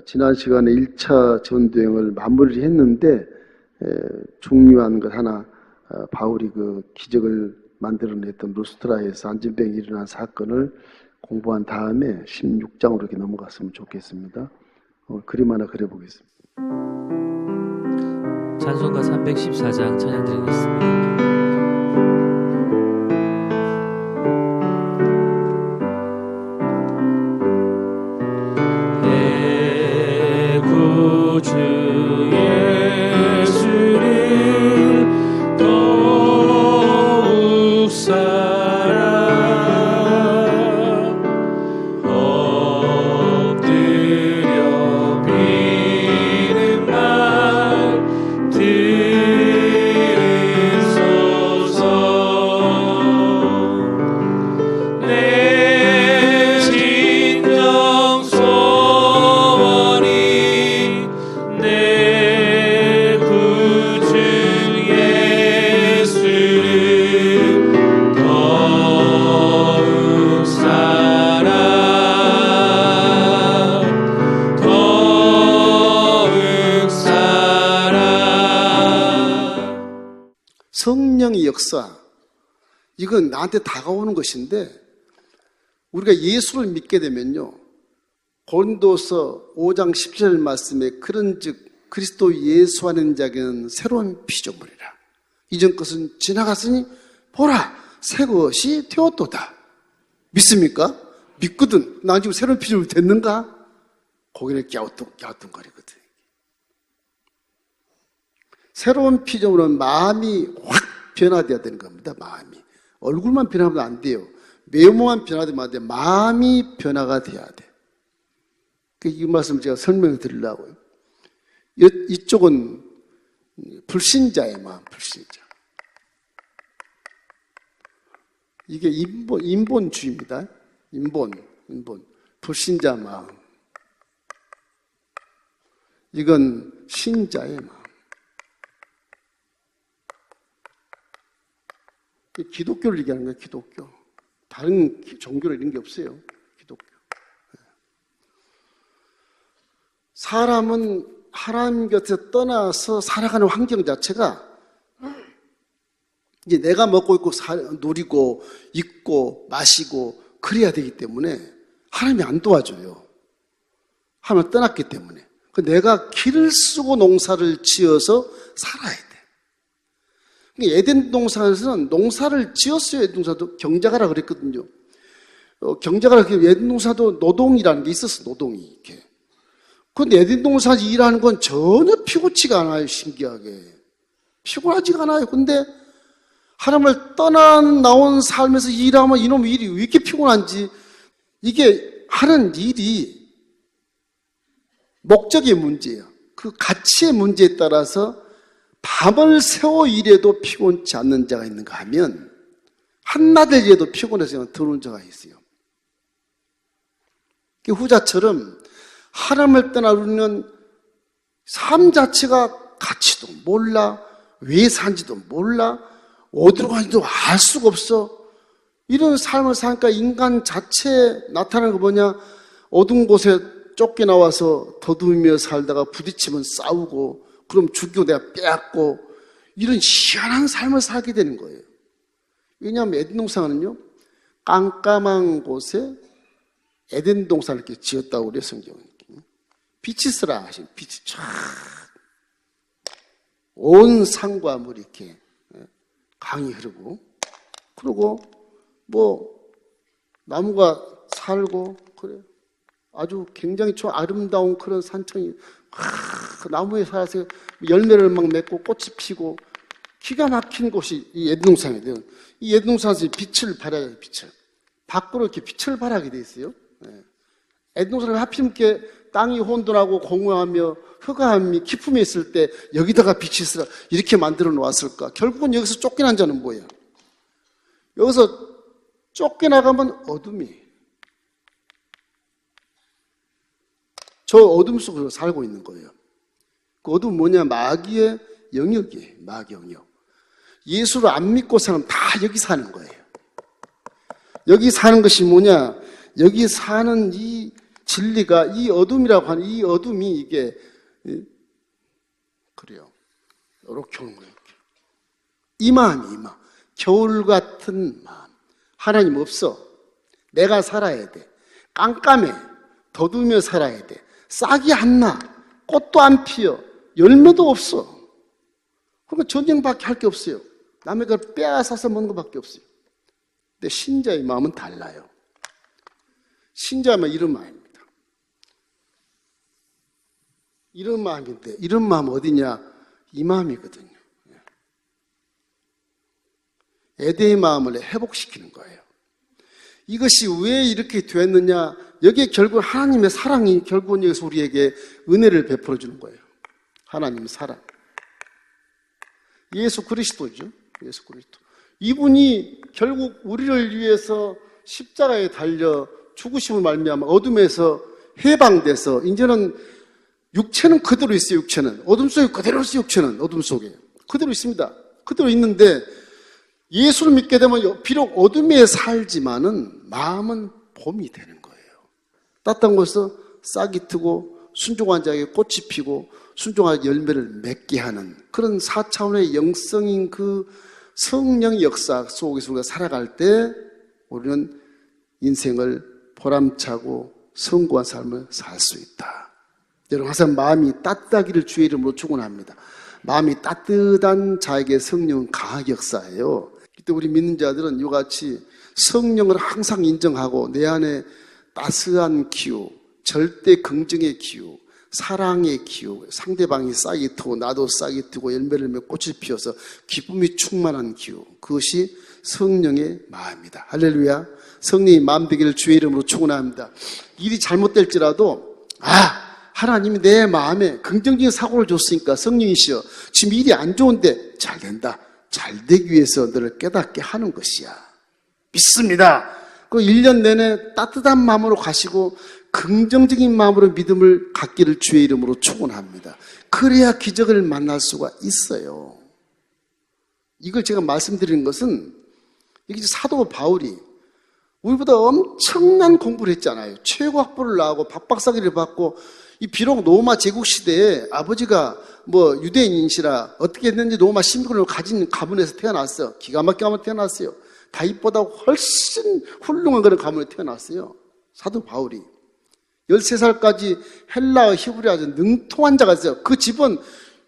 지난 시간에 1차 전도여행을 마무리를 했는데 중요한 것 하나, 바울이 그 기적을 만들어냈던 루스트라에서 안진병이 일어난 사건을 공부한 다음에 16장으로 이렇게 넘어갔으면 좋겠습니다. 그림 하나 그려보겠습니다. 찬송가 314장 찬양 드리겠습니다. 내 구주 예수를 더욱 엎드려 비는 말 들으소서. 내 진정 소원이 내 구주 예수를 더욱 성령의 역사, 이건 나한테 다가오는 것인데 우리가 예수를 믿게 되면요, 고린도서 5장 17절 말씀에 그런즉 그리스도 예수 안에 자기는 새로운 피조물이라. 이전 것은 지나갔으니 보라 새 것이 되었도다. 믿습니까? 믿거든. 난 지금 새로운 피조물이 됐는가? 고개를 갸우뚱거리거든. 새로운 피조물은 마음이 확 변화되어야 되는 겁니다. 마음이. 얼굴만 변하면 안 돼요. 외모만 변화되면 안 돼. 마음이 변화가 돼야 돼. 이 말씀 제가 설명을 드리려고요. 이쪽은 불신자의 마음, 불신자. 이게 인본주의입니다. 인본. 불신자 마음. 이건 신자의 마음. 기독교를 얘기하는 거예요, 기독교. 다른 종교를 이런 게 없어요, 기독교. 사람은 하나님 곁에 떠나서 살아가는 환경 자체가 이제 내가 먹고 있고 누리고 입고 마시고 그래야 되기 때문에 하나님이 안 도와줘요. 하나님을 떠났기 때문에. 내가 길을 쓰고 농사를 지어서 살아야 돼. 에덴 동산에서는 농사를 지었어요. 에덴 동산도 경작하라 그랬거든요. 경작하라 그랬는데 에덴 동산도 노동이라는 게 있었어, 노동이. 이렇게. 그런데 에덴 동산에서 일하는 건 전혀 피곤치가 않아요, 신기하게. 피곤하지가 않아요. 근데 하나님을 나온 삶에서 일하면 이놈 일이 왜 이렇게 피곤한지, 이게 하는 일이 목적의 문제예요. 그 가치의 문제에 따라서 밤을 새워 일해도 피곤치 않는 자가 있는가 하면 한낮을 일해도 피곤해서 들어오는 자가 있어요. 후자처럼 하나님을 떠나 우리는 삶 자체가 가치도 몰라, 왜 산지도 몰라, 어디로 가는지도 알 수가 없어. 이런 삶을 사니까 인간 자체에 나타나는 거 뭐냐, 어두운 곳에 쫓겨나와서 더듬으며 살다가 부딪히면 싸우고, 그럼 죽이고 내가 빼앗고, 이런 희한한 삶을 살게 되는 거예요. 왜냐하면 에덴 동산은요, 깜깜한 곳에 에덴 동산을 이렇게 지었다고 그래요, 성경은. 빛이 있으라 하신, 빛이 쫙 온 산과 물이 이렇게 강이 흐르고, 그리고 나무가 살고, 그래. 아주 굉장히 아름다운 그런 산청이, 그 나무에 살아서 열매를 막 맺고 꽃이 피고, 기가 막힌 곳이 이 에덴 동산이에요. 이 에덴 동산에서 빛을 발하게 돼요, 빛을. 밖으로 이렇게 빛을 발하게 돼 있어요. 에덴 동산을 하필 이렇게 땅이 혼돈하고 공허하며 흑암이 기품에 있을 때 여기다가 빛이 있으라 이렇게 만들어 놓았을까? 결국은 여기서 쫓겨난 자는 뭐예요? 여기서 쫓겨나가면 어둠이. 저 어둠 속에서 살고 있는 거예요. 그 어둠은 뭐냐? 마귀의 영역이에요. 마귀 영역. 예수를 안 믿고 사는 다 여기 사는 거예요. 여기 사는 것이 뭐냐? 여기 사는 이 진리가 이 어둠이라고 하는 이 어둠이 이게 그래요. 이렇게 오는 거예요. 이 마음이 이 마음. 겨울 같은 마음. 하나님 없어. 내가 살아야 돼. 깜깜해. 더두며 살아야 돼. 싹이 안 나. 꽃도 안 피어. 열매도 없어. 그러니까 전쟁밖에 할 게 없어요. 남의 걸 빼앗아서 먹는 것밖에 없어요. 근데 신자의 마음은 달라요. 신자의 마음은 이런 마음입니다. 이런 마음인데, 이런 마음 어디냐? 이 마음이거든요. 에덴의 마음을 회복시키는 거예요. 이것이 왜 이렇게 됐느냐? 여기에 결국 하나님의 사랑이 결국은 여기서 우리에게 은혜를 베풀어 주는 거예요. 하나님의 사랑. 예수 그리스도죠. 예수 그리스도. 이분이 결국 우리를 위해서 십자가에 달려 죽으심을 말미암아 어둠에서 해방돼서 이제는 육체는 그대로 있어요. 육체는 어둠 속에 그대로 있어요. 육체는 어둠 속에 그대로 있습니다. 그대로 있는데 예수를 믿게 되면 비록 어둠에 살지만은 마음은 봄이 되는 거예요. 따뜻한 곳에서 싹이 트고 순종한 자에게 꽃이 피고 순종한 열매를 맺게 하는 그런 4차원의 영성인 그 성령의 역사 속에서 우리가 살아갈 때 우리는 인생을 보람차고 성공한 삶을 살 수 있다. 여러분 항상 마음이 따뜻하기를 주의 이름으로 축원합니다. 마음이 따뜻한 자에게 성령은 강하게 역사해요. 그때 우리 믿는 자들은 이와 같이 성령을 항상 인정하고 내 안에 따스한 기후, 절대 긍정의 기후, 사랑의 기후, 상대방이 싹이 트고 나도 싹이 트고 열매를 맺고 꽃이 피어서 기쁨이 충만한 기후, 그것이 성령의 마음이다. 할렐루야. 성령의 마음 되기를 주의 이름으로 축원합니다. 일이 잘못될지라도 하나님이 내 마음에 긍정적인 사고를 줬으니까 성령이시여 지금 일이 안 좋은데 잘 된다. 잘 되기 위해서 너를 깨닫게 하는 것이야. 믿습니다. 그 1년 내내 따뜻한 마음으로 가시고 긍정적인 마음으로 믿음을 갖기를 주의 이름으로 축원합니다. 그래야 기적을 만날 수가 있어요. 이걸 제가 말씀드리는 것은 이게 사도 바울이 우리보다 엄청난 공부를 했잖아요. 최고 학부를 나오고 박박사기를 받고 이 비록 로마 제국 시대에 아버지가 뭐 유대인이시라 어떻게 했는지 로마 신분을 가진 가문에서 태어났어요. 기가 막히게 가문에 태어났어요. 다윗보다 훨씬 훌륭한 그런 가문에 태어났어요. 사도 바울이 13살까지 헬라어 히브리어 아주 능통한 자가 있어요. 그 집은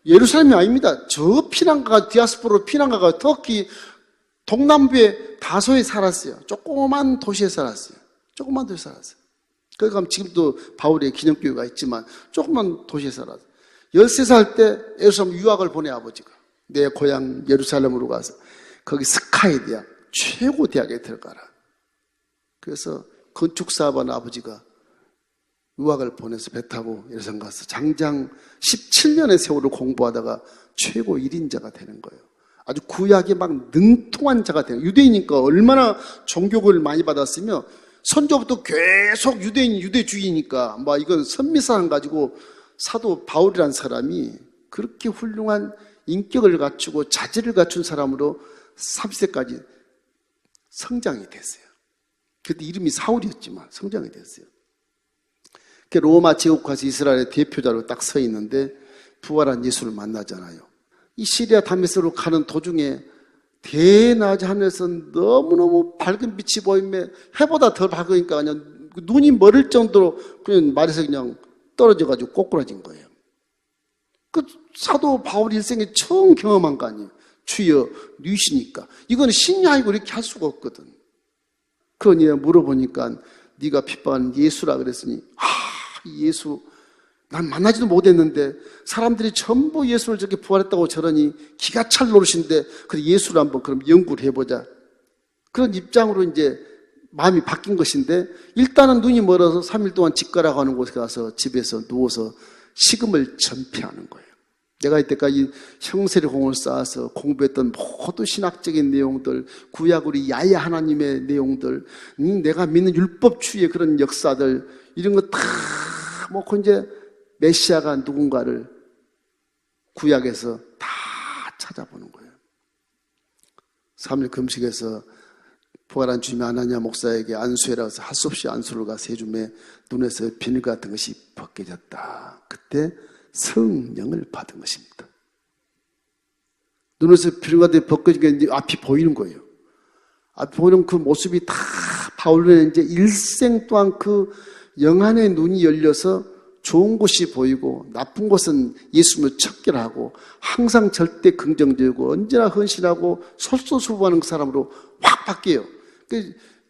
예루살렘이 아닙니다. 저 피난가가 디아스포로 피난가가 터키 동남부의 다소에 살았어요. 조그만 도시에 살았어요. 조그만 도시에 살았어요. 그러니까 지금도 바울의 기념교회가 있지만 조그만 도시에 살았어요. 13살 때 예루살렘 유학을 보내 아버지가. 내 고향 예루살렘으로 가서 거기 스카이 대학, 최고 대학에 들어가라. 그래서 건축사업하는 아버지가 유학을 보내서 배 타고 예루살렘 가서 장장 17년의 세월을 공부하다가 최고 1인자가 되는 거예요. 아주 구약에 막 능통한 자가 되는 거예요. 유대인이니까 얼마나 종교를 많이 받았으며 선조부터 계속 유대주의니까 막 이건 선미사람 가지고 사도 바울이라는 사람이 그렇게 훌륭한 인격을 갖추고 자질을 갖춘 사람으로 30세까지 성장이 됐어요. 그때 이름이 사울이었지만 성장이 됐어요. 로마 제국 가서 이스라엘의 대표자로 딱 서 있는데 부활한 예수를 만나잖아요. 이 시리아 다메섹으로 가는 도중에 대낮에 하늘에서 너무너무 밝은 빛이 보이며 해보다 더 밝으니까 그냥 눈이 멀을 정도로 그냥 말해서 그냥 떨어져가지고 꼬꾸라진 거예요. 그 사도 바울 일생에 처음 경험한 거 아니에요. 주여 누이시니까. 이건 신이 아니고 이렇게 할 수가 없거든. 그 언니가 물어보니까 네가 핍박한 예수라 그랬으니 예수 난 만나지도 못했는데 사람들이 전부 예수를 저렇게 부활했다고 저러니 기가 찰 노릇인데 그래 예수를 한번 그럼 연구를 해보자. 그런 입장으로 이제 마음이 바뀐 것인데 일단은 눈이 멀어서 3일 동안 집가라고 하는 곳에 가서 집에서 누워서 식음을 전폐하는 거예요. 내가 이때까지 형세리 공을 쌓아서 공부했던 모든 신학적인 내용들, 구약 우리 야훼 하나님의 내용들, 내가 믿는 율법주의의 그런 역사들 이런 거 다 먹고 이제 메시아가 누군가를 구약에서 다 찾아보는 거예요. 3일 금식에서 부활한 주님이 아나니아 목사에게 안수해라 해서 할 수 없이 안수를 가서 해줌에 눈에서 비늘 같은 것이 벗겨졌다. 그때 성령을 받은 것입니다. 눈에서 비늘 같은 것이 벗겨진 게 이제 앞이 보이는 거예요. 앞이 보이는 그 모습이 다 바울은 이제 일생 동안 그 영안의 눈이 열려서 좋은 것이 보이고 나쁜 것은 예수님을 척결하고 항상 절대 긍정적이고 언제나 헌신하고 솔솔수부하는 그 사람으로 확 바뀌어요.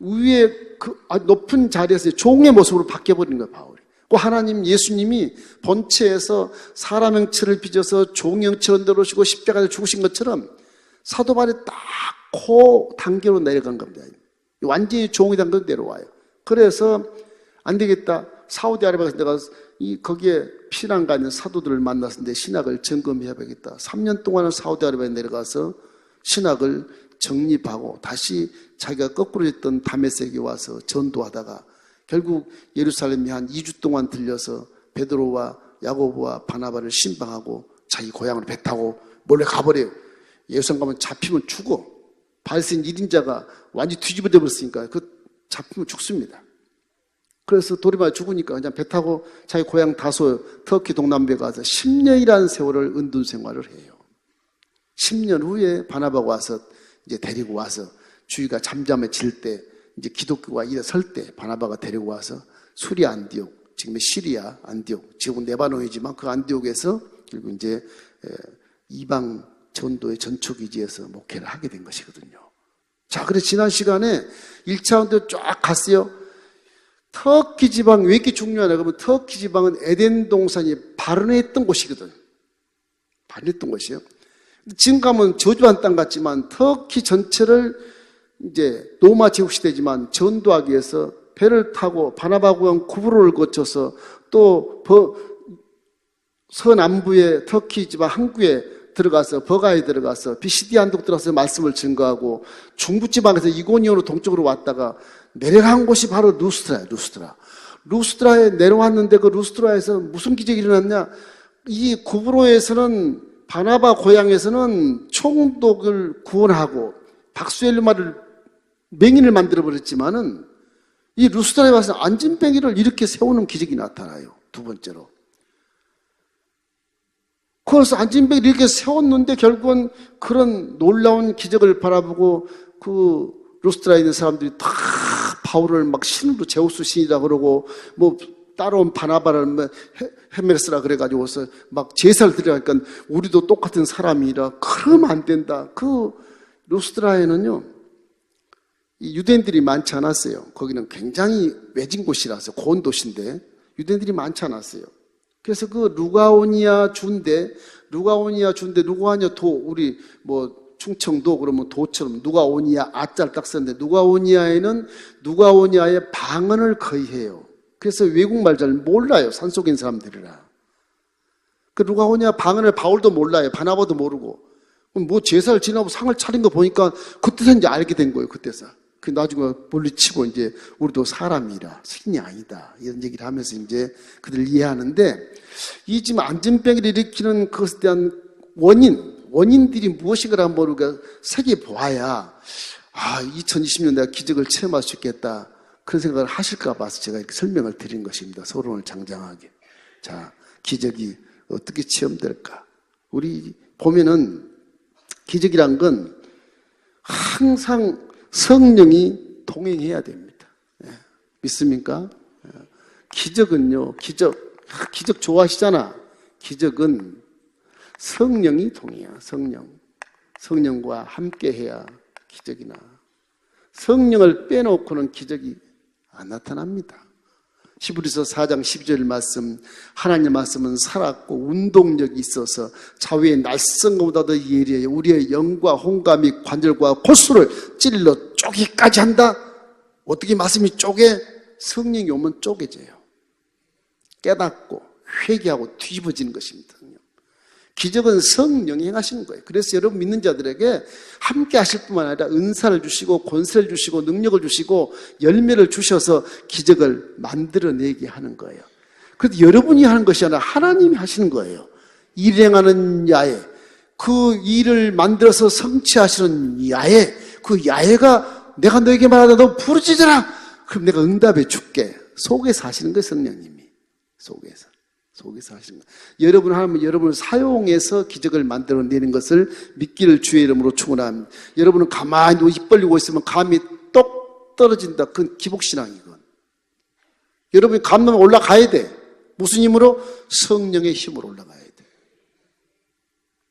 위에 그 높은 자리에서 종의 모습으로 바뀌어버리는 거예요, 바울이. 그 하나님, 예수님이 본체에서 사람 형체를 빚어서 종 형체로 내려오시고 십자가에 죽으신 것처럼 사도 바울이 딱 그 단계로 내려간 겁니다. 완전히 종이 단계로 내려와요. 그래서 안 되겠다. 사우디아라비아에서 내가 거기에 피난가 있는 사도들을 만났는데 신학을 점검해야겠다. 3년 동안은 사우디아라비아에 내려가서 신학을 정립하고 다시 자기가 거꾸로 있던 다메섹에 와서 전도하다가 결국 예루살렘에 한 2주 동안 들려서 베드로와 야고보와 바나바를 신방하고 자기 고향으로 배 타고 몰래 가버려요. 예루살렘 가면 잡히면 죽어. 바리새인 1인자가 완전히 뒤집어져 버렸으니까 그 잡히면 죽습니다. 그래서 도리마 죽으니까 그냥 배 타고 자기 고향 다소 터키 동남부에 가서 10년이라는 세월을 은둔 생활을 해요. 10년 후에 바나바가 와서 이제 데리고 와서 주위가 잠잠해질 때 이제 기독교가 일어설 때 바나바가 데리고 와서 수리아 안디옥, 지금의 시리아 안디옥, 지금은 레바논이지만 그 안디옥에서 그리고 이제 이방 전도의 전초기지에서 목회를 하게 된 것이거든요. 자, 그래서 지난 시간에 1차 운동 쫙 갔어요. 터키 지방 왜 이렇게 중요하냐 그러면 터키 지방은 에덴 동산이 발원했던 곳이거든. 발원했던 곳이에요. 지금 가면 저주한 땅 같지만 터키 전체를 이제 로마 제국 시대지만 전도하기 위해서 배를 타고 바나바구형 쿠브로를 거쳐서 또 서남부의 터키 지방 항구에 들어가서 버가에 들어가서 비시디 한독 들어가서 말씀을 증거하고 중부지방에서 이고니온으로 동쪽으로 왔다가 내려간 곳이 바로 루스트라예요. 루스트라에 내려왔는데 그 루스트라에서 무슨 기적이 일어났냐? 이 구브로에서는 바나바 고향에서는 총독을 구원하고 박수엘리마를 맹인을 만들어 버렸지만은 이 루스트라에 와서 안진뱅이를 이렇게 세우는 기적이 나타나요. 두 번째로. 그래서 안진뱅이를 이렇게 세웠는데 결국은 그런 놀라운 기적을 바라보고 그 루스트라에 있는 사람들이 다 바울을 막 신으로 제우스 신이라 그러고 뭐 따라온 바나바를 헤메스라 그래가지고서 막 제사를 드리니까 우리도 똑같은 사람이라 그러면 안 된다. 그 루스트라에는요 이 유대인들이 많지 않았어요. 거기는 굉장히 외진 곳이라서 고온 도시인데 유대인들이 많지 않았어요. 그래서 그 루가오니아 주인데 루가오니아 도 우리 뭐 충청도 그러면 도처럼 누가오니아 아자를 딱 썼는데 누가오니아의 방언을 거의 해요. 그래서 외국말 잘 몰라요. 산속인 사람들이라. 그 누가오니아 방언을 바울도 몰라요. 바나바도 모르고. 뭐 제사를 지나고 상을 차린 거 보니까 그때서 이제 알게 된 거예요. 그때서. 그 나중에 물리치고 이제 우리도 사람이라 신이 아니다. 이런 얘기를 하면서 이제 그들 이해하는데 이 지금 안진병을 일으키는 그것에 대한 원인들이 무엇인가를 모르고 살펴보아야 2020년 내가 기적을 체험할 수 있겠다. 그런 생각을 하실까 봐서 제가 이렇게 설명을 드린 것입니다. 서론을 장장하게. 자, 기적이 어떻게 체험될까? 우리 보면은 기적이란 건 항상 성령이 동행해야 됩니다. 믿습니까? 기적은요, 기적 좋아하시잖아. 기적은 성령이 동해야, 성령과 함께 해야 기적이 나. 성령을 빼놓고는 기적이 안 나타납니다. 히브리서 4장 12절 말씀, 하나님의 말씀은 살았고 운동력이 있어서 좌우의 날성보다 더 예리해요. 우리의 영과 혼과 및 관절과 골수를 찔러 쪼개기까지 한다. 어떻게 말씀이 쪼개? 성령이 오면 쪼개져요. 깨닫고 회개하고 뒤집어지는 것입니다. 기적은 성령이 행하시는 거예요. 그래서 여러분 믿는 자들에게 함께 하실 뿐만 아니라 은사를 주시고 권세를 주시고 능력을 주시고 열매를 주셔서 기적을 만들어내게 하는 거예요. 그래서 여러분이 하는 것이 아니라 하나님이 하시는 거예요. 일행하는 야훼, 그 일을 만들어서 성취하시는 야훼, 그 야훼가 내가 너에게 말하다 너 부르짖으라. 그럼 내가 응답해 줄게. 속에서 하시는 거예요, 성령님이. 속에서 하시는 거예요. 여러분 하나님은 여러분을 사용해서 기적을 만들어내는 것을 믿기를 주의 이름으로 축원합니다. 여러분은 가만히 입 벌리고 있으면 감이 똑 떨어진다. 그건 기복신앙이건. 여러분이 감 넘어 올라가야 돼. 무슨 힘으로? 성령의 힘으로 올라가야 돼.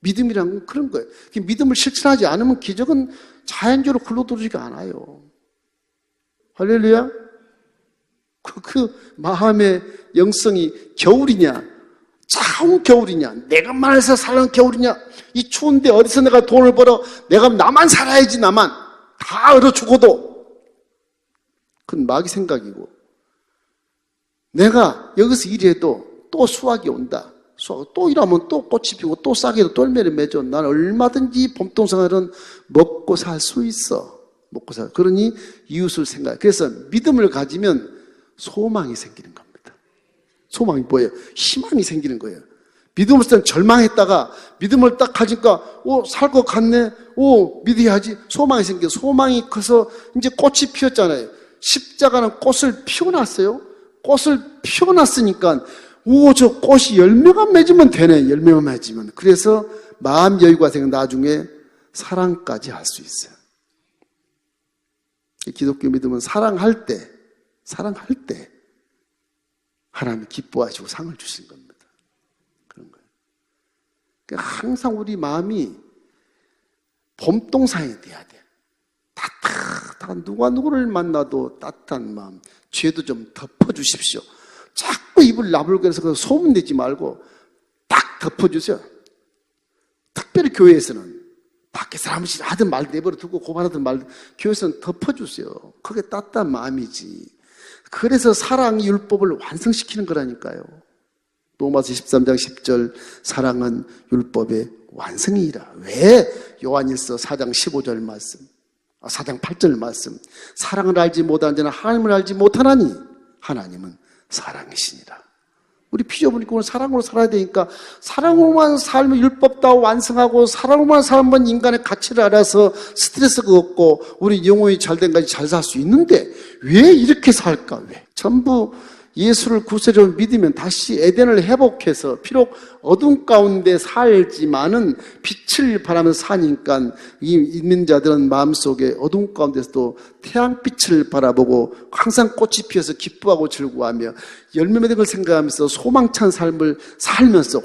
믿음이란 건 그런 거예요. 믿음을 실천하지 않으면 기적은 자연적으로 굴러들어지가 않아요. 할렐루야. 그 마음의 영성이 겨울이냐, 차가운 겨울이냐, 내가 말해서 살아는 겨울이냐, 이 추운데 어디서 내가 돈을 벌어, 내가 나만 살아야지, 나만. 다 얼어 죽어도. 그건 마귀 생각이고, 내가 여기서 일해도 또 수확이 온다. 또 일하면 또 꽃이 피고 또 싹에도 똘매를 맺어. 난 얼마든지 봄동생활은 먹고 살 수 있어. 먹고 살. 그러니 이웃을 생각해. 그래서 믿음을 가지면 소망이 생기는 겁니다. 소망이 뭐예요? 희망이 생기는 거예요. 믿음을 쓸 때는 절망했다가 믿음을 딱 가지니까 살 것 같네. 믿어야지. 소망이 생겨. 소망이 커서 이제 꽃이 피었잖아요. 십자가는 꽃을 피워놨어요. 꽃을 피워놨으니까 저 꽃이 열매가 맺으면 되네. 열매가 맺으면. 그래서 마음 여유가 생겨 나중에 사랑까지 할 수 있어요. 기독교 믿음은 사랑할 때 하나님이 기뻐하시고 상을 주신 겁니다. 그런 거예요. 그러니까 항상 우리 마음이 봄동산이 돼야 돼. 따뜻한 누가 누구를 만나도 따뜻한 마음. 죄도 좀 덮어주십시오. 자꾸 입을 나불거려서 소문내지 말고 딱 덮어주세요. 특별히 교회에서는 밖에서 하든 말 내버려 두고 고발하든 말 교회에서는 덮어주세요. 그게 따뜻한 마음이지. 그래서 사랑이 율법을 완성시키는 거라니까요. 로마서 13장 10절 사랑은 율법의 완성이라. 왜? 요한일서 4장 15절 말씀, 4장 8절 말씀. 사랑을 알지 못하는 자는 하나님을 알지 못하나니 하나님은 사랑이시니라. 우리 피조물이고 사랑으로 살아야 되니까 사랑으로만 살면 율법 다 완성하고 사랑으로만 살면 인간의 가치를 알아서 스트레스가 없고 우리 영혼이 잘된 까지 잘 살 수 있는데 왜 이렇게 살까? 왜? 전부 예수를 구세주로 믿으면 다시 에덴을 회복해서 비록 어둠 가운데 살지만은 빛을 바라면서 사니까 이 있는 자들은 마음속에 어둠 가운데서도 태양빛을 바라보고 항상 꽃이 피어서 기뻐하고 즐거워하며 열매 맺은 걸 생각하면서 소망찬 삶을 살면서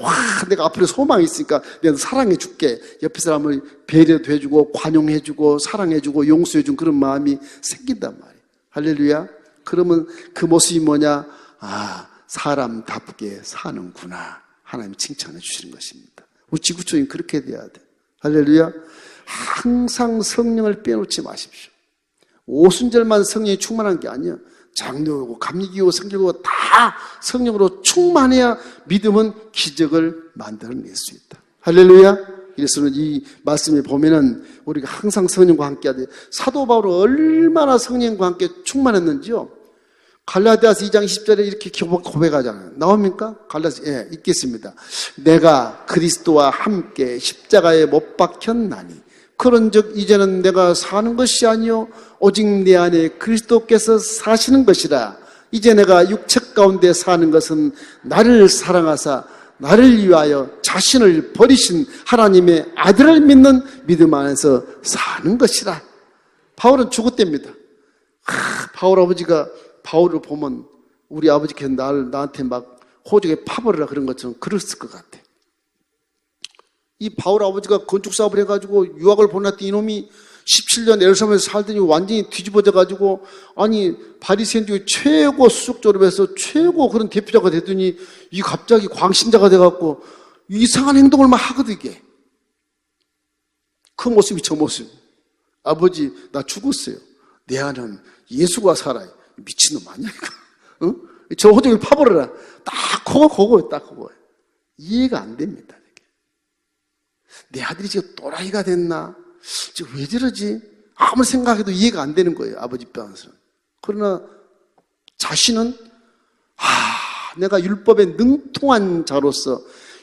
내가 앞으로 소망이 있으니까 내가 사랑해 줄게. 옆에 사람을 배려도 해주고 관용해주고 사랑해주고 용서해주는 그런 마음이 생긴단 말이에요. 할렐루야. 그러면 그 모습이 뭐냐? 사람답게 사는구나. 하나님이 칭찬해 주시는 것입니다. 우리 지구촌이 그렇게 돼야 돼. 할렐루야. 항상 성령을 빼놓지 마십시오. 오순절만 성령이 충만한 게 아니야. 장로고 감리교고 성결고 다 성령으로 충만해야 믿음은 기적을 만들어낼 수 있다. 할렐루야. 그래서 이 말씀에 보면은 우리가 항상 성령과 함께 하되 사도 바울은 얼마나 성령과 함께 충만했는지요. 갈라디아서 2장 10절에 이렇게 고백하잖아요. 나옵니까? 갈라디아서 읽겠습니다. 내가 그리스도와 함께 십자가에 못 박혔나니 그런즉 이제는 내가 사는 것이 아니요 오직 내 안에 그리스도께서 사시는 것이라. 이제 내가 육체 가운데 사는 것은 나를 사랑하사 나를 위하여 자신을 버리신 하나님의 아들을 믿는 믿음 안에서 사는 것이라. 바울은 죽었답니다. 바울 아버지가 바울을 보면 우리 아버지께서 나한테 막 호적에 파버리라 그런 것처럼 그랬을 것 같아. 이 바울 아버지가 건축 사업을 해가지고 유학을 보냈더니 이놈이 17년 예루살렘에서 살더니 완전히 뒤집어져가지고 바리새인 중에 최고 수석 졸업해서 최고 그런 대표자가 되더니 이 갑자기 광신자가 돼갖고 이상한 행동을 막 하거든 이게. 그 모습이 저 모습. 아버지 나 죽었어요. 내 안은 예수가 살아요. 미친놈 아니야 이거? 어? 저 호적을 파버려라. 딱 그거예요. 딱 그거예요. 이해가 안 됩니다. 이게. 내 아들이 지금 또라이가 됐나? 지금 왜 저러지? 아무리 생각해도 이해가 안 되는 거예요. 아버지 입장에서는. 그러나 자신은 내가 율법에 능통한 자로서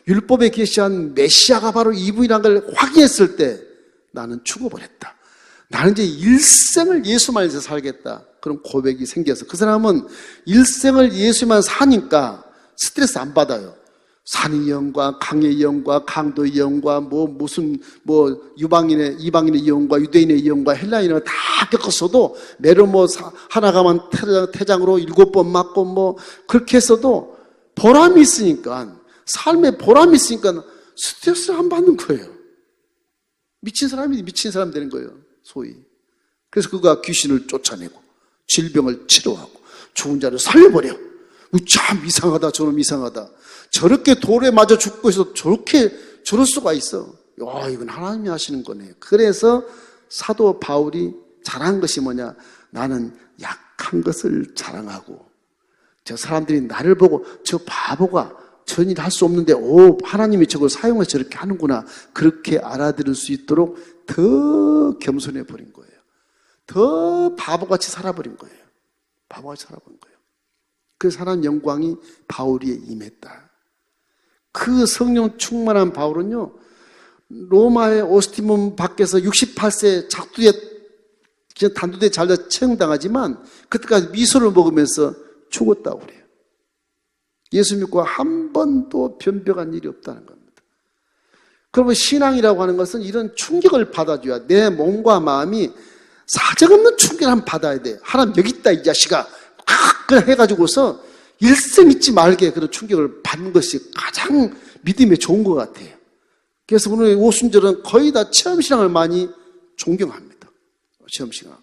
율법에 계시한 메시아가 바로 이분이라는 걸 확인했을 때 나는 죽어버렸다. 나는 이제 일생을 예수만 위해서 살겠다. 그런 고백이 생겨서 그 사람은 일생을 예수만 사니까 스트레스 안 받아요. 산의 영과 강의 영과 강도의 영과 무슨 이방인의 영과 유대인의 영과 헬라인을 다 겪었어도 매로 하나 가면 태장으로 7번 맞고 그렇게 했어도 보람이 있으니까, 삶에 보람이 있으니까 스트레스를 안 받는 거예요. 미친 사람이 미친 사람 되는 거예요, 소위. 그래서 그가 귀신을 쫓아내고 질병을 치료하고 죽은 자를 살려버려. 참 이상하다, 저놈 이상하다. 저렇게 돌에 맞아 죽고 있어도 저럴 수가 있어. 야, 이건 하나님이 하시는 거네. 그래서 사도 바울이 잘한 것이 뭐냐? 나는 약한 것을 자랑하고, 저 사람들이 나를 보고 저 바보가 저런 일 할 수 없는데 하나님이 저걸 사용해서 저렇게 하는구나, 그렇게 알아들을 수 있도록 더 겸손해 버린 거예요. 더 바보같이 살아버린 거예요. 바보같이 살아버린 거예요. 그래서 하나님 영광이 바울에 임했다. 그 성령 충만한 바울은요, 로마의 오스티문 밖에서 68세 작두에 그냥 단두대에 잘려 처형당하지만 그때까지 미소를 먹으면서 죽었다고 그래요. 예수 믿고 한 번도 변벽한 일이 없다는 겁니다. 그러면 신앙이라고 하는 것은 이런 충격을 받아줘야, 내 몸과 마음이 사정없는 충격을 한번 받아야 돼. 하나님 여기 있다 이 자식아, 그냥 해가지고서 일생 잊지 말게 그런 충격을 받는 것이 가장 믿음에 좋은 것 같아요. 그래서 오늘 오순절은 거의 다 체험신앙을 많이 존경합니다. 체험신앙.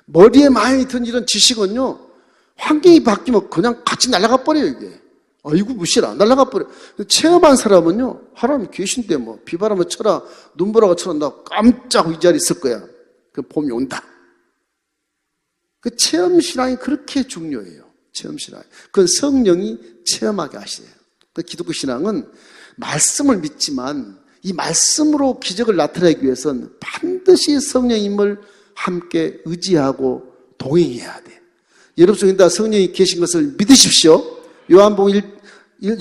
머리에 많이 든 이런 지식은요, 환경이 바뀌면 그냥 같이 날아가 버려요, 이게. 아이고, 무시라. 날아가 버려. 체험한 사람은요, 하나님이 계신데 비바람을 쳐라, 눈보라가 쳐라, 나 깜짝 이 자리에 있을 거야. 그 봄이 온다. 그 체험신앙이 그렇게 중요해요. 체험신앙. 그건 성령이 체험하게 하시세요. 그 기독교 신앙은 말씀을 믿지만 이 말씀으로 기적을 나타내기 위해서는 반드시 성령님을 함께 의지하고 동행해야 돼. 여러분 속에 다 성령이 계신 것을 믿으십시오. 요한복음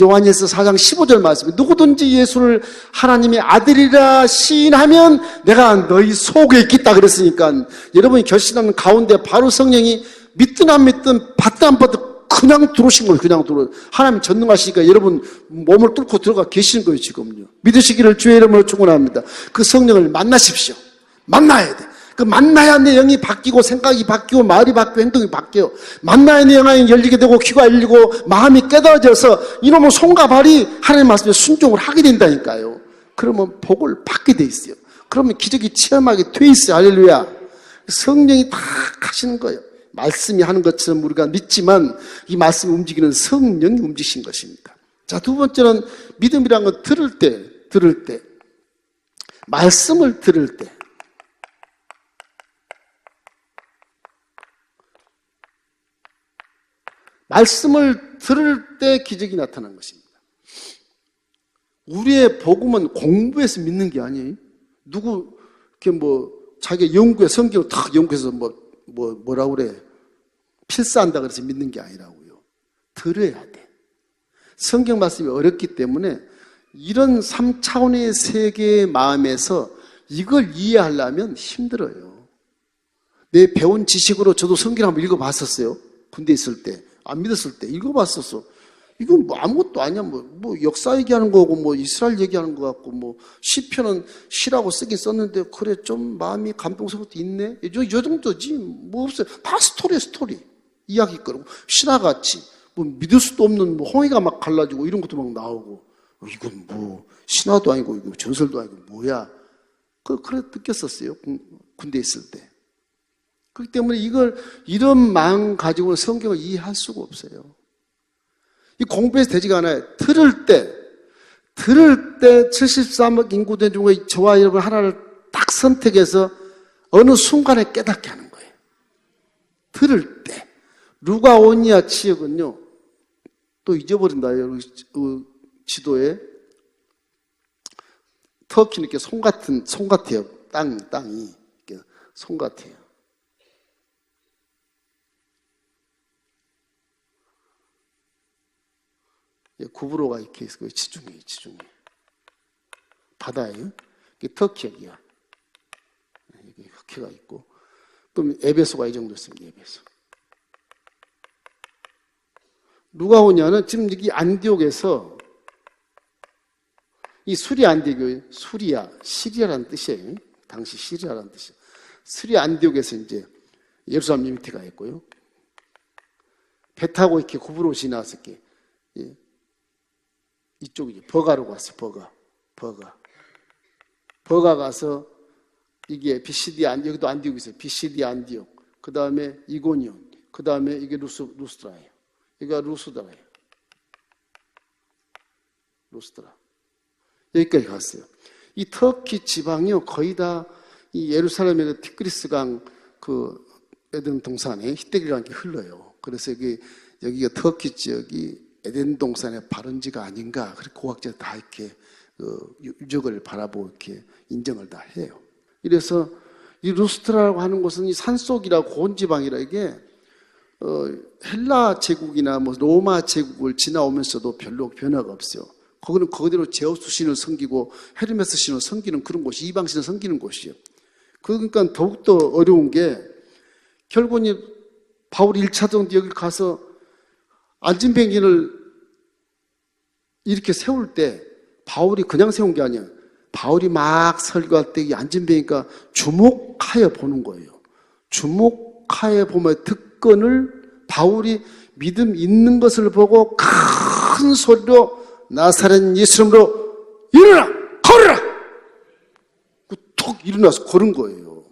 요한일서 4장 15절 말씀에 누구든지 예수를 하나님의 아들이라 시인하면 내가 너희 속에 있겠다 그랬으니까, 여러분이 결심하는 가운데 바로 성령이 믿든 안 믿든 받든 안 받든 그냥 들어오신 거예요. 그냥 들어. 하나님이 전능하시니까 여러분 몸을 뚫고 들어가 계시는 거예요, 지금요. 믿으시기를 주의 이름으로 축원합니다. 그 성령을 만나십시오. 만나야 돼. 그 만나야 내 영이 바뀌고 생각이 바뀌고 말이 바뀌고 행동이 바뀌어요. 만나야 내 영이 열리게 되고 귀가 열리고 마음이 깨달아져서 이놈의 손과 발이 하나님의 말씀에 순종을 하게 된다니까요. 그러면 복을 받게 돼 있어요. 그러면 기적이 체험하게 돼 있어요. 할렐루야. 성령이 다 하시는 거예요. 말씀이 하는 것처럼 우리가 믿지만 이 말씀이 움직이는 성령이 움직이신 것입니다. 자, 두 번째는 믿음이라는 건 들을 때 말씀을 들을 때, 말씀을 들을 때 기적이 나타난 것입니다. 우리의 복음은 공부해서 믿는 게 아니에요. 누구 이렇게 자기가 연구해 성경을 탁 연구해서 뭐라고 그래, 필사한다 그래서 믿는 게 아니라고요. 들어야 돼. 성경 말씀이 어렵기 때문에 이런 3차원의 세계의 마음에서 이걸 이해하려면 힘들어요. 내 배운 지식으로 저도 성경 한번 읽어봤었어요. 군대 있을 때. 안 믿었을 때 읽어봤었어. 이건 아무것도 아니야. 역사 얘기하는 거고, 이스라엘 얘기하는 거 같고, 시편은 시라고 쓰긴 썼는데, 그래, 좀 마음이 감동스럽게 있네? 요 정도지. 없어요. 다 스토리. 이야기 거고, 신화같이. 믿을 수도 없는, 홍해가 막 갈라지고, 이런 것도 막 나오고, 이건 신화도 아니고, 이거 전설도 아니고, 뭐야. 그래, 느꼈었어요. 군대에 있을 때. 그렇기 때문에 이런 마음 가지고는 성경을 이해할 수가 없어요. 이 공부해서 되지가 않아요. 들을 때 73억 인구 된 중에 저와 여러분 하나를 딱 선택해서 어느 순간에 깨닫게 하는 거예요. 들을 때. 루가오니아 지역은요, 또 잊어버린다, 여러분, 지도에. 터키는 이렇게 송 같아요. 땅이. 이렇게 송 같아요. 구부로가 이렇게 있어요. 지중해. 바다예요. 이게 터키역이야. 흑해가 있고, 또 에베소가 이 정도 있습니다. 에베소. 누가 오냐는 지금 여기 안디옥에서 이 수리아 안디옥이 수리아, 시리아라는 뜻이에요. 당시 시리아라는 뜻이에요. 수리아 안디옥에서 이제 예루살렘 밑에가 있고요. 배 타고 이렇게 구부로 지나서 이렇게 이쪽이죠. 버가로 갔어요. 버가 가서 이게 비시디 안디옥, 여기도 안디옥이 있어요. 비시디 안디옥. 그 다음에 이고니온. 그 다음에 이게 루스드라예요. 이거 루스드라예요. 루스드라. 여기까지 갔어요. 이 터키 지방이요, 거의 다 이 예루살렘의 그 티그리스강 그 에덴 동산에 히데길이라는 게 흘러요. 그래서 여기가 터키 지역이 에덴 동산의 발원지가 아닌가, 그렇게 고학자들 다 이렇게 유적을 바라보고 이렇게 인정을 다 해요. 이래서 이 루스트라라고 하는 곳은 이 산속이라 고온 지방이라 이게 헬라 제국이나 뭐 로마 제국을 지나오면서도 별로 변화가 없어요. 거기는 그대로 제우스 신을 섬기고 헤르메스 신을 섬기는 그런 곳이, 이방 신을 섬기는 곳이에요. 그러니까 더욱더 어려운 게, 결국은 바울이 1차전 여기 가서 안진뱅이를 이렇게 세울 때 바울이 그냥 세운 게 아니야. 바울이 막 설교할 때 이 안진뱅이가 주목하여 보는 거예요. 주목하여 보면 특권을 바울이 믿음 있는 것을 보고 큰 소리로 나사렛 예수 이름으로 일어나! 걸어라! 툭 일어나서 걸은 거예요.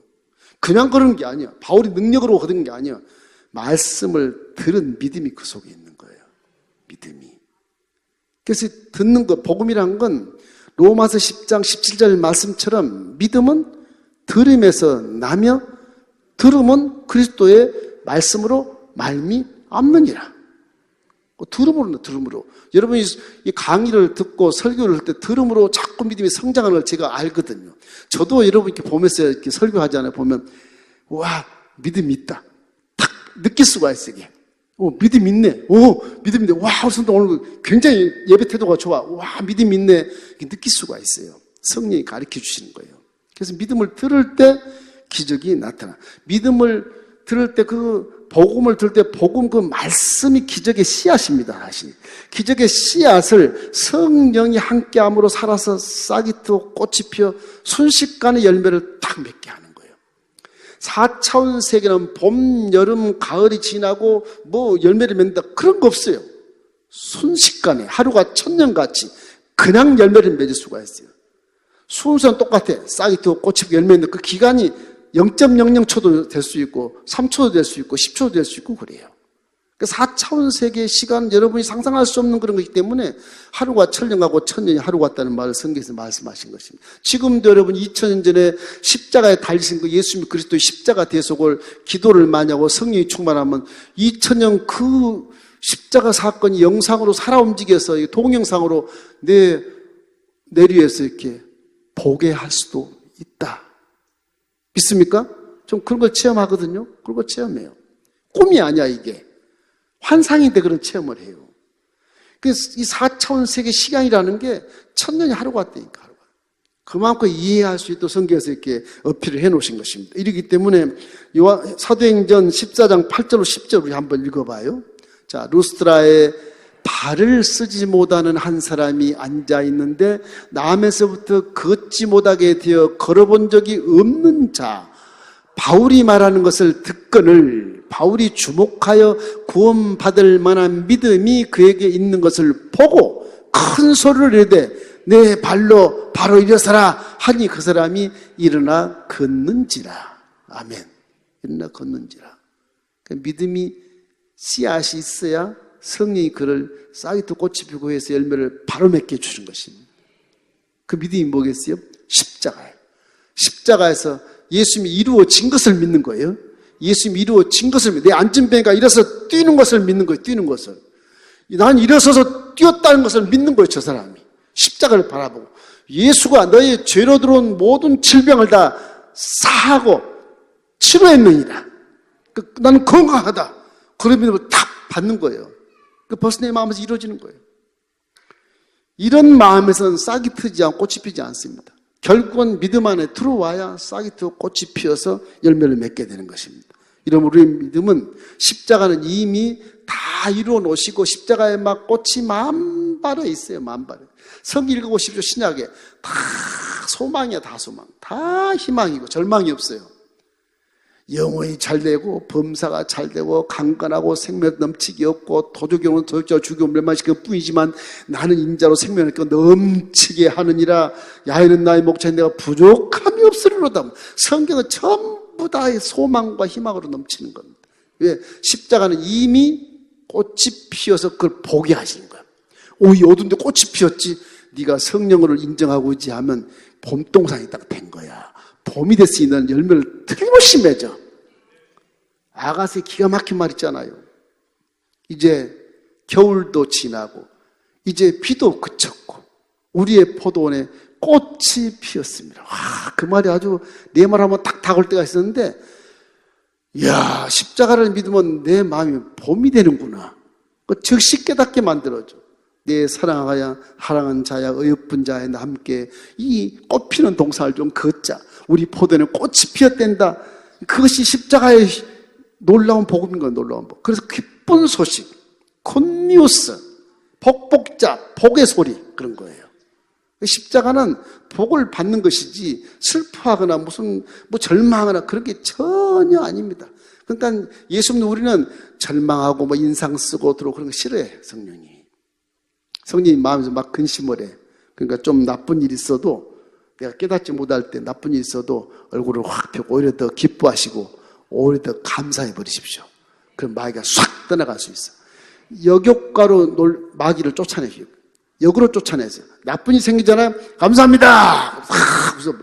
그냥 걸은 게 아니야. 바울이 능력으로 거둔 게 아니야. 말씀을 들은 믿음이 그 속에 있는 거예요. 믿음이. 그래서 듣는 것, 복음이란 건 로마서 10장 17절 말씀처럼 믿음은 들음에서 나며 들음은 그리스도의 말씀으로 말미암느니라. 들음으로. 여러분이 이 강의를 듣고 설교를 할 때 들음으로 자꾸 믿음이 성장하는 걸 제가 알거든요. 저도 여러분 이렇게 보면서 이렇게 설교하잖아요. 보면, 와, 믿음이 있다. 딱 느낄 수가 있어요, 이게. 믿음 있네. 믿음 있네. 와, 우선 오늘 굉장히 예배 태도가 좋아. 와, 믿음 있네. 이렇게 느낄 수가 있어요. 성령이 가르쳐 주시는 거예요. 그래서 믿음을 들을 때 기적이 나타나. 믿음을 들을 때 복음을 들을 때 복음 그 말씀이 기적의 씨앗입니다. 다시. 기적의 씨앗을 성령이 함께함으로 살아서 싹이 트고 꽃이 피어 순식간에 열매를 딱 맺게 하는 거예요. 4차원 세계는 봄, 여름, 가을이 지나고 뭐 열매를 맺는다, 그런 거 없어요. 순식간에 하루가 천년같이 그냥 열매를 맺을 수가 있어요. 순서는 똑같아. 싹이 트고 꽃이 피고 열매 맺는 그 기간이 0.00초도 될 수 있고 3초도 될 수 있고 10초도 될 수 있고 그래요. 4차원 세계의 시간, 여러분이 상상할 수 없는 그런 것이기 때문에 하루가 천년 가고 천년이 하루 같다는 말을 성경에서 말씀하신 것입니다. 지금도 여러분 2000년 전에 십자가에 달리신 그 예수님 그리스도의 십자가 대속을 기도를 많이 하고 성령이 충만하면 2000년 그 십자가 사건이 영상으로 살아 움직여서 동영상으로 내 내리에서 이렇게 보게 할 수도 있다. 믿습니까? 좀 그런 걸 체험하거든요. 그런 걸 체험해요. 꿈이 아니야, 이게. 환상인데 그런 체험을 해요. 그래서 이 4차원 세계 시간이라는 게 천년이 하루 같다니까, 하루가. 그만큼 이해할 수 있도록 성경에서 이렇게 어필을 해 놓으신 것입니다. 이러기 때문에 사도행전 14장 8절로 10절 우리 한번 읽어봐요. 자, 루스드라에 발을 쓰지 못하는 한 사람이 앉아 있는데 남에서부터 걷지 못하게 되어 걸어본 적이 없는 자, 바울이 말하는 것을 듣거늘 바울이 주목하여 구원받을 만한 믿음이 그에게 있는 것을 보고 큰 소리를 내되 내 발로 바로 일어서라 하니 그 사람이 일어나 걷는지라. 아멘. 일어나 걷는지라. 믿음이 씨앗이 있어야 성령이 그를 싹이 트 꽃이 피고 해서 열매를 바로 맺게 해주신 것입니다. 그 믿음이 뭐겠어요? 십자가예요. 십자가에서 예수님이 이루어진 것을 믿는 거예요. 예수님이 이루어진 것을 믿는, 내 안진뱅이가 일어서 뛰는 것을 믿는 거예요. 뛰는 것을. 난 일어서서 뛰었다는 것을 믿는 거예요. 저 사람이. 십자가를 바라보고 예수가 너의 죄로 들어온 모든 질병을 다 사하고 치료했느니라. 나는 건강하다. 그런 믿음을 탁 받는 거예요. 벌써 내 마음에서 이루어지는 거예요. 이런 마음에서는 싹이 트지 않고 꽃이 피지 않습니다. 결국은 믿음 안에 들어와야 싹이 트고 꽃이 피어서 열매를 맺게 되는 것입니다. 이러면 우리의 믿음은 십자가는 이미 다 이루어 놓으시고 십자가에 막 꽃이 만발에 있어요. 만발에. 성경 읽어보십시오. 신약에 다 소망이야. 다 소망. 다 희망이고 절망이 없어요. 영혼이 잘 되고 범사가 잘 되고 강건하고 생명 넘치기 없고 도적경은 도적자 죽이고 멸망시킬 뿐이지만 나는 인자로 생명을 넘치게 하느니라. 야인은 나의 목자인 내가 부족함이 없으리로다. 성경은 전부 다 소망과 희망으로 넘치는 겁니다. 왜? 십자가는 이미 꽃이 피어서 그걸 보게 하시는 거야. 이 어두운데 꽃이 피었지. 네가 성령을 인정하고 있지 하면 봄동산이 딱 된 거야. 봄이 됐으니 열매를 틀림없이 맺어. 아가스의 기가 막힌 말 있잖아요. 이제 겨울도 지나고 이제 비도 그쳤고 우리의 포도원에 꽃이 피었습니다. 그 말이 아주 내 말하면 딱 다가올 때가 있었는데, 이야, 십자가를 믿으면 내 마음이 봄이 되는구나. 즉시 깨닫게 만들어줘. 내 사랑하는 자야 어여쁜 자야 함께 이 꽃피는 동산을 좀 걷자. 우리 포도는 꽃이 피었댄다. 그것이 십자가의 놀라운 복음인 거예요. 놀라운 복. 그래서 기쁜 소식, 굿뉴스, 복복자, 복의 소리, 그런 거예요. 십자가는 복을 받는 것이지 슬퍼하거나 무슨 절망하거나 그런 게 전혀 아닙니다. 그러니까 예수 믿는 우리는 절망하고 인상 쓰고 들어오고 그런 거 싫어해. 성령이 마음에서 막 근심을 해. 그러니까 좀 나쁜 일이 있어도 내가 깨닫지 못할 때 나쁜 일이 있어도 얼굴을 확 펴고 오히려 더 기뻐하시고 오히려 더 감사해 버리십시오. 그럼 마귀가 싹 떠나갈 수 있어. 역효과로 마귀를 쫓아내세요. 역으로 쫓아내세요. 나쁜 일이 생기잖아요. 감사합니다. 그래서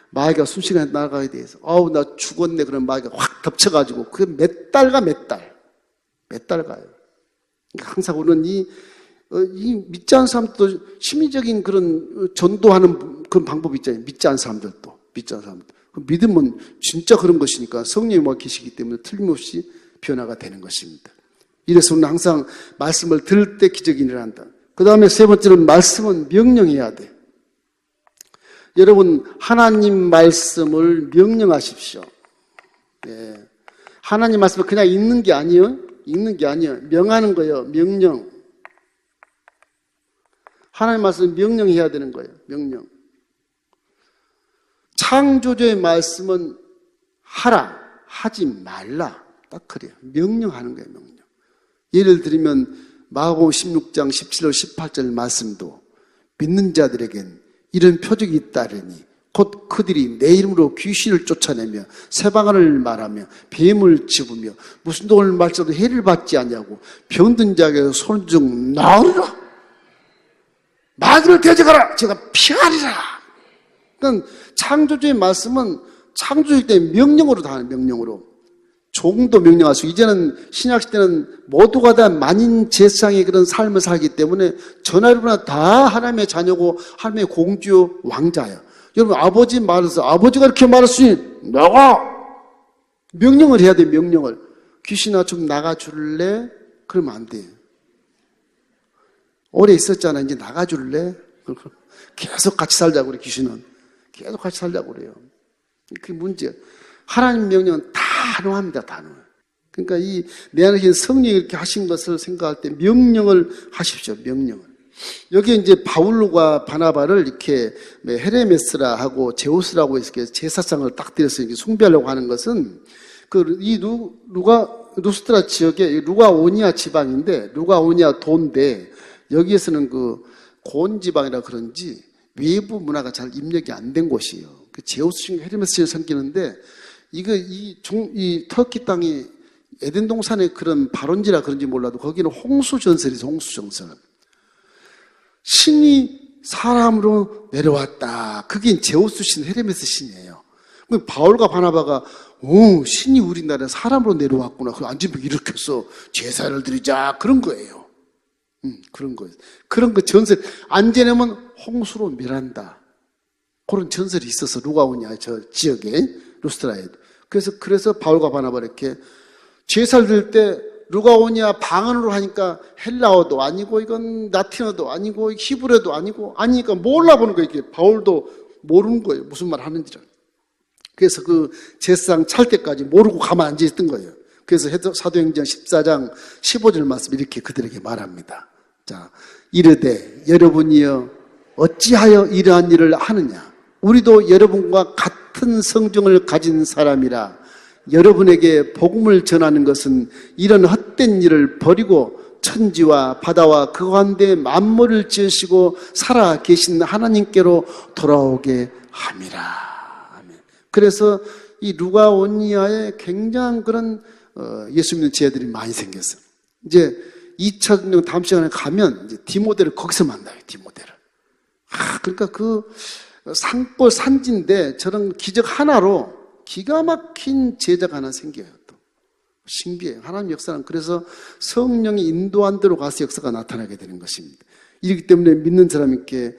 마귀가 순식간에 나가게 돼서 나 죽었네. 그런 마귀가 확 덮쳐가지고 그게 몇 달 가요. 그러니까 항상 우리는 이 믿지 않는 사람도 심리적인 그런 전도하는 그런 방법이 있잖아요. 믿지 않는 사람들도. 믿음은 진짜 그런 것이니까 성령이 계시기 때문에 틀림없이 변화가 되는 것입니다. 이래서 우리는 항상 말씀을 들을 때 기적이 일어난다. 그 다음에 세 번째는 말씀은 명령해야 돼. 여러분, 하나님 말씀을 명령하십시오. 네. 하나님 말씀을 그냥 읽는 게 아니에요. 명하는 거예요. 명령. 하나님 말씀을 명령해야 되는 거예요. 명령. 창조주의 말씀은 하라, 하지 말라. 딱 그래요. 명령하는 거예요. 명령. 예를 들면 마가복음 16장 17절 18절 말씀도 믿는 자들에겐 이런 표적이 있다르니 곧 그들이 내 이름으로 귀신을 쫓아내며 새방언을 말하며 뱀을 집으며 무슨 돈을 말쳐도 해를 받지 않냐고 병든 자에게 손 중 나으리라. 마귀를 대적하라. 제가 피하리라. 그러니까 창조주의 말씀은 창조주일 때 명령으로 다 하는 명령으로. 조금도 명령할 수. 이제는 신약 시대는 모두가 다 만인 제상의 그런 삶을 살기 때문에 전화로나 다 하나님의 자녀고 하나님의 공주 왕자야. 여러분 아버지 말해서 아버지가 이렇게 말했으니 나가. 명령을 해야 돼. 명령을. 귀신아 좀 나가줄래? 그러면 안 돼. 오래 있었잖아. 이제 나가줄래? 계속 같이 살자고 그래. 귀신은 계속 같이 살자고 그래요. 그게 문제야. 하나님 명령은 단호합니다. 단호. 그러니까 내 안에 계신 성령이 이렇게 하신 것을 생각할 때 명령을 하십시오. 명령을. 여기 이제 바울과 바나바를 이렇게 헤레메스라 하고 제우스라고 이렇게 제사상을 딱 들여서 이렇게 숭배하려고 하는 것은 루스트라 지역의 루가오니아 지방인데 루가오니아 도인데 여기에서는 고온 지방이라 그런지 외부 문화가 잘 입력이 안 된 곳이에요. 제우스신 헤르메스신 섬기는데 이 터키 땅이 에덴 동산의 그런 발원지라 그런지 몰라도 거기는 홍수 전설이 있어요. 홍수 전설. 신이 사람으로 내려왔다. 그게 제우스 신, 헤르메스 신이에요. 바울과 바나바가 신이 우리나라에 사람으로 내려왔구나. 그 안전병 일으켜서 제사를 드리자. 그런 거예요. 그런 거예요. 그런 거 전설. 안 지내면 홍수로 멸한다. 그런 전설이 있어서 루가오니아 저 지역에 루스트라에도. 그래서 바울과 바나바 이렇게 제사를 드릴 때 루가오니아 방언으로 하니까 헬라어도 아니고 이건 라틴어도 아니고 히브리어도 아니고 아니니까 몰라보는 거예요. 이렇게 바울도 모르는 거예요. 무슨 말 하는지를. 그래서 그 제사장 찰 때까지 모르고 가만 앉아 있던 거예요. 그래서 사도행전 14장 15절 말씀 이렇게 그들에게 말합니다. 자, 이르되 여러분이여 어찌하여 이러한 일을 하느냐? 우리도 여러분과 같은 성정을 가진 사람이라 여러분에게 복음을 전하는 것은 이런 헛된 일을 버리고 천지와 바다와 그 가운데 만물을 지으시고 살아 계신 하나님께로 돌아오게 함이라. 아멘. 그래서 이 루가오니아에 굉장한 그런 예수 믿는 제자들이 많이 생겼어요. 이제 2차 전쟁 다음 시간에 가면 이제 디모데를 거기서 만나요. 디모데를. 그러니까 그 산골 산지인데 저런 기적 하나로 기가 막힌 제자가 하나 생겨요. 또 신기해요. 하나님 역사는 그래서 성령이 인도한 대로 가서 역사가 나타나게 되는 것입니다. 이렇기 때문에 믿는 사람에게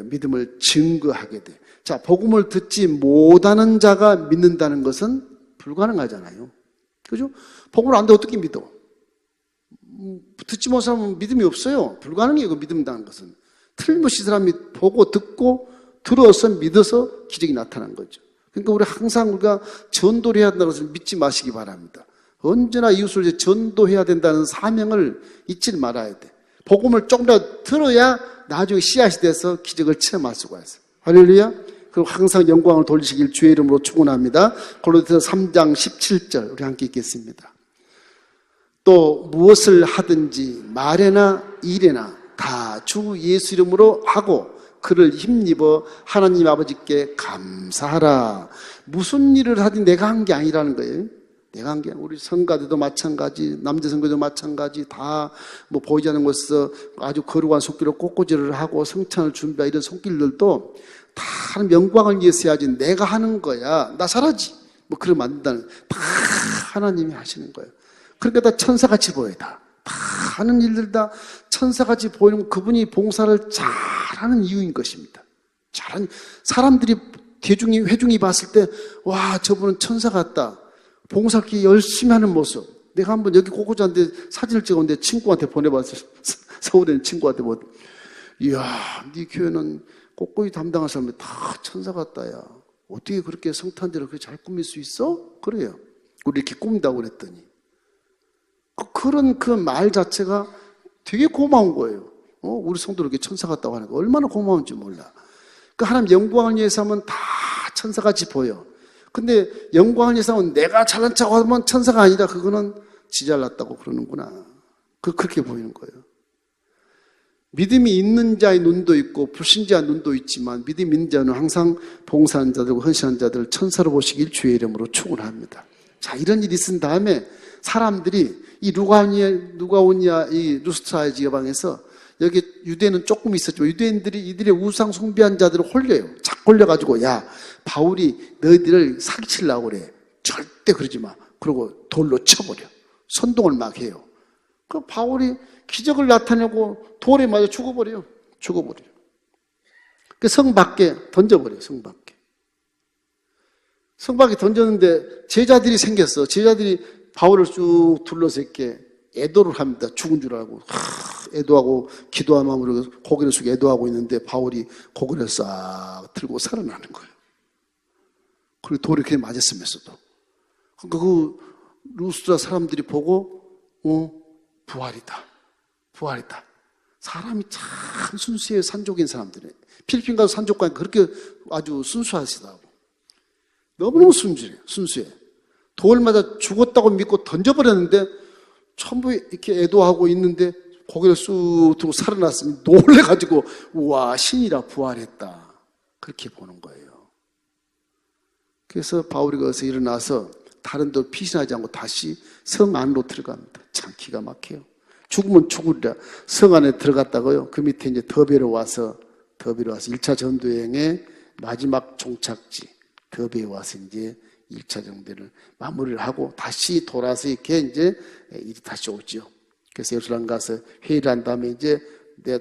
믿음을 증거하게 돼. 자, 복음을 듣지 못하는 자가 믿는다는 것은 불가능하잖아요. 그죠? 복음을 안 듣고 어떻게 믿어? 듣지 못하는 사람은 믿음이 없어요. 불가능해요. 그 믿음이라는 것은. 틀림없이 사람이 보고 듣고 들어서 믿어서 기적이 나타난 거죠. 그러니까 우리 항상 우리가 전도를 해야 된다는 것을 믿지 마시기 바랍니다. 언제나 이웃을 전도해야 된다는 사명을 잊지 말아야 돼. 복음을 조금이라도 들어야 나중에 씨앗이 돼서 기적을 체험할 수가 있어요. 할렐루야. 그리고 항상 영광을 돌리시길 주의 이름으로 축원합니다. 골로새서 3장 17절 우리 함께 읽겠습니다. 또 무엇을 하든지 말에나 일에나 다 주 예수 이름으로 하고 그를 힘입어 하나님 아버지께 감사하라. 무슨 일을 하든 내가 한 게 아니라는 거예요. 내가 한 게 우리 성가대도 마찬가지, 남자 성가대도 마찬가지, 다 뭐 보이지 않는 곳에서 아주 거룩한 손길로 꽃꽂이를 하고 성찬을 준비하는 이런 손길들도 다 하나님 영광을 위해서 해야지 내가 하는 거야. 나 잘하지. 뭐 그러면 안 된다는. 다 하나님이 하시는 거예요. 그러니까 다 천사같이 보여요. 다 하는 일들 다 천사같이 보이는 그분이 봉사를 잘하는 이유인 것입니다. 잘하는 사람들이 회중이 봤을 때 와 저분은 천사 같다. 봉사를 열심히 하는 모습. 내가 한번 여기 꼬꼬지한테 사진을 찍었는데 친구한테 보내봤어요. 서울에 있는 친구한테 뭐 이야 네 교회는 꼬꼬지 담당한 사람이 다 천사 같다. 야 어떻게 그렇게 성탄절을 그렇게 잘 꾸밀 수 있어? 그래요. 우리 이렇게 꾸민다고 그랬더니 그런 그 말 자체가 되게 고마운 거예요. 우리 성도를 이렇게 천사 같다고 하는 거 얼마나 고마운지 몰라. 그 하나님 영광을 위해서 하면 다 천사같이 보여. 근데 영광을 위해서 하면 내가 잘난 척 하면 천사가 아니라 그거는 지잘났다고 그러는구나. 그렇게 보이는 거예요. 믿음이 있는 자의 눈도 있고 불신자의 눈도 있지만 믿음 있는 자는 항상 봉사하는 자들과 헌신하는 자들을 천사로 보시길 주의 이름으로 축원합니다. 자, 이런 일이 있은 다음에 사람들이 이 루가오니아 이 루스트라 지방에서 여기 유대는 조금 있었지만 유대인들이 이들의 우상 숭배한 자들을 홀려요. 착 홀려가지고 야 바울이 너희들을 사기치려고 그래. 절대 그러지 마. 그러고 돌로 쳐버려. 선동을 막 해요. 그 바울이 기적을 나타내고 돌에 맞아 죽어버려요. 그 성 밖에 던져버려요. 성 밖에 던졌는데 제자들이 생겼어. 제자들이 바울을 쭉 둘러서 이렇게 애도를 합니다. 죽은 줄 알고 애도하고 기도한 마음으로 고개를 숙여 애도하고 있는데 바울이 고개를 싹 들고 살아나는 거예요. 그리고 돌에 이렇게 맞았으면서도. 그러니까 그 루스드라 사람들이 보고 부활이다. 사람이 참 순수해요. 산족인 사람들이. 필리핀 가서 산족 가니까 그렇게 아주 순수하시다고. 너무너무 순수해. 돌 맞아 죽었다고 믿고 던져버렸는데 전부 이렇게 애도하고 있는데 고개를 쑥 들고 살아났으면 놀래가지고 우와 신이라 부활했다. 그렇게 보는 거예요. 그래서 바울이 거기서 일어나서 다른 데 피신하지 않고 다시 성 안으로 들어갑니다. 참 기가 막혀요. 죽으면 죽으리라. 성 안에 들어갔다고요. 그 밑에 이제 더베로 와서 1차 전도여행의 마지막 종착지 더베에 와서 이제 1차 정도를 마무리를 하고 다시 돌아서 이렇게 이제 일이 다시 오죠. 그래서 예루살렘 가서 회의를 한 다음에 이제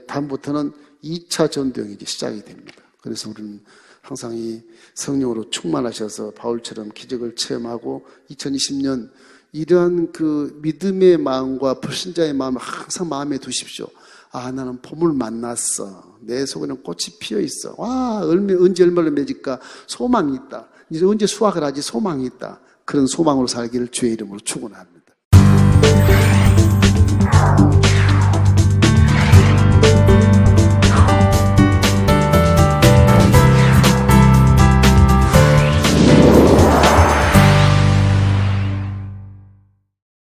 다음부터는 2차 전도행이 이제 시작이 됩니다. 그래서 우리는 항상 이 성령으로 충만하셔서 바울처럼 기적을 체험하고 2020년 이러한 그 믿음의 마음과 불신자의 마음을 항상 마음에 두십시오. 아, 나는 봄을 만났어. 내 속에는 꽃이 피어 있어. 와, 언제 얼마를 맺을까? 소망이 있다. 이제 언제 수확을 하지? 소망이 있다. 그런 소망으로 살기를 주의 이름으로 축원합니다.